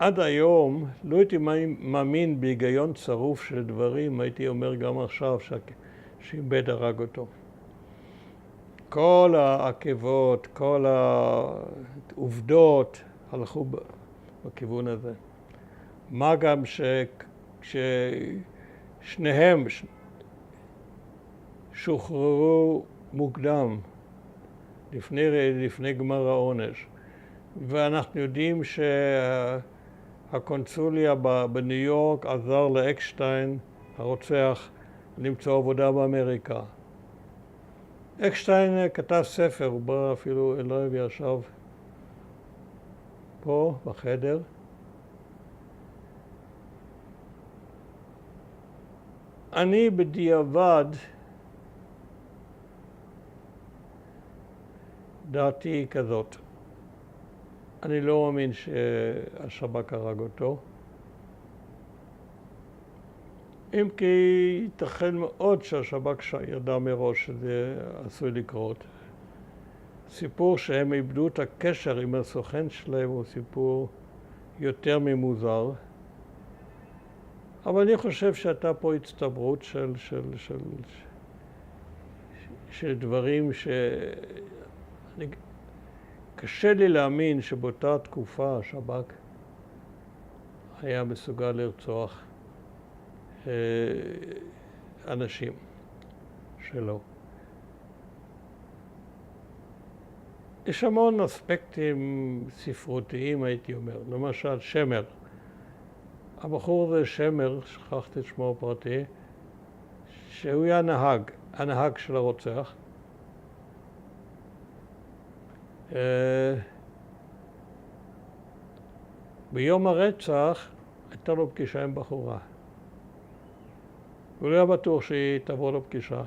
עד היום לא הייתי מאמין בהיגיון צרוף של דברים, הייתי אומר גם עכשיו שאיבד הרג אותו. כל העקבות, כל העובדות הלכו בכיוון הזה. מה גם ששניהם שוחררו מוקדם לפני גמר העונש. ואנחנו יודעים שהקונסוליה בניו יורק עזר לאקשטיין, הרוצח, למצוא עבודה באמריקה. אקשטיין כתב ספר, הוא בא אפילו אליי וישב פה בחדר. אני בדיעבד, דעתי כזאת. אני לא מאמין שהשב"כ הרג אותו. אם כי ייתכן מאוד שהשב"כ ידע מראש שזה עשוי לקרות. סיפור שהם איבדו את הקשר עם הסוכן שלהם הוא סיפור יותר ממוזר. אבל אני חושב שהייתה פה הצטברות של דברים קשה לי להאמין שבאותה תקופה השב"כ היה מסוגל לרצוח אנשים שלו. יש המון אספקטים ספרותיים, הייתי אומר. למשל, שמר. הבחור הזה שמר, שכחתי את שמו הפרטי, שהוא היה הנהג של הרוצח. ביום הרצח הייתה לו פגישה עם בחורה. הוא לא היה בטוח שהיא תבוא לפגישה.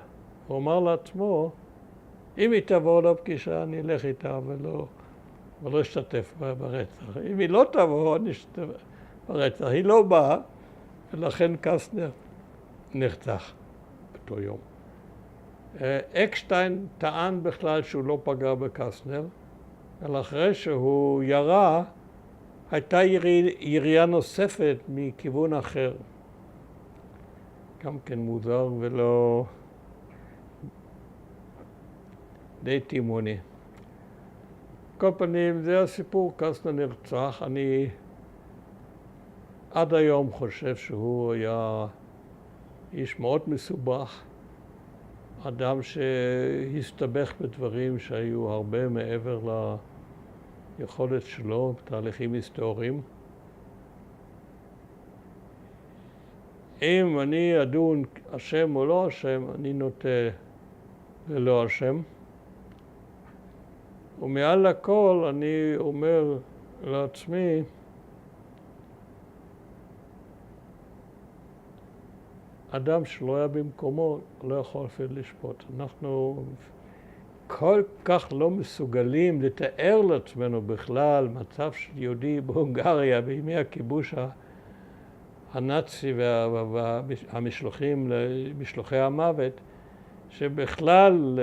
הוא אמר לעצמו, אם היא תבוא לפגישה, אני אלך איתה ולא אשתתף ברצח. אם היא לא תבוא, אני אשתתף ברצח. היא לא באה, ולכן קסטנר נרצח באותו יום. אקשטיין טען בכלל שהוא לא פגע בקסטנר, אבל אחרי שהוא ירה, הייתה ירייה נוספת מכיוון אחר. גם כן מוזר ולא די תימוני. כל פנים, זה הסיפור, קסטנר נרצח. אני עד היום חושב שהוא היה איש מאוד מסובך, אדם שהסתבך בדברים שהיו הרבה מעבר ליכולת שלו, בתהליכים היסטוריים. אם אני אדון אשם או לא אשם, אני נוטה ללא אשם. ומעל הכל אני אומר לעצמי, אדם שלא היה במקומו לא יכול אפילו לשפוט. אנחנו כל כך לא מסוגלים לתאר לעצמנו בכלל מצב של יהודי בהונגריה בימי הכיבוש הנאצי והמשלוחים למשלוחי המוות, שבכלל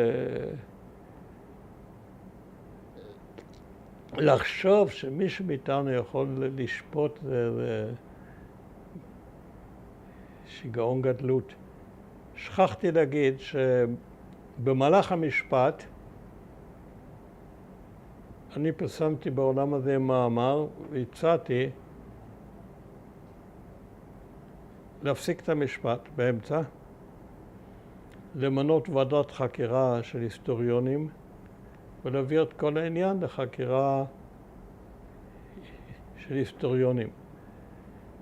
לחשוב שמישהו מאיתנו יכול לשפוט זה שיגעון גדלות. שכחתי להגיד שבמהלך המשפט אני פרסמתי בעולם הזה מאמר והצעתי להפסיק את המשפט באמצע, למנות ועדת חקירה של היסטוריונים ולהעביר את כל העניין לחקירה של היסטוריונים.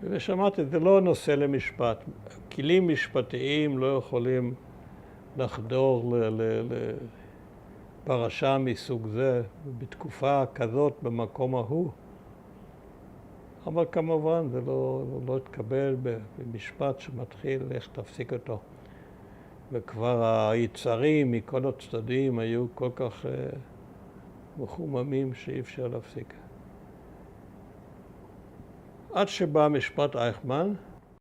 ושמעתי, זה לא נושא למשפט. כלים משפטיים לא יכולים לחדור לפרשה מסוג זה, בתקופה כזאת, במקום ההוא. אבל כמובן זה לא התקבל במשפט שמתחיל, איך תפסיק אותו. וכבר היצרים מכל הצדדים היו כל כך מחוממים שאי אפשר להפסיק. עד שבא משפט אייכמן,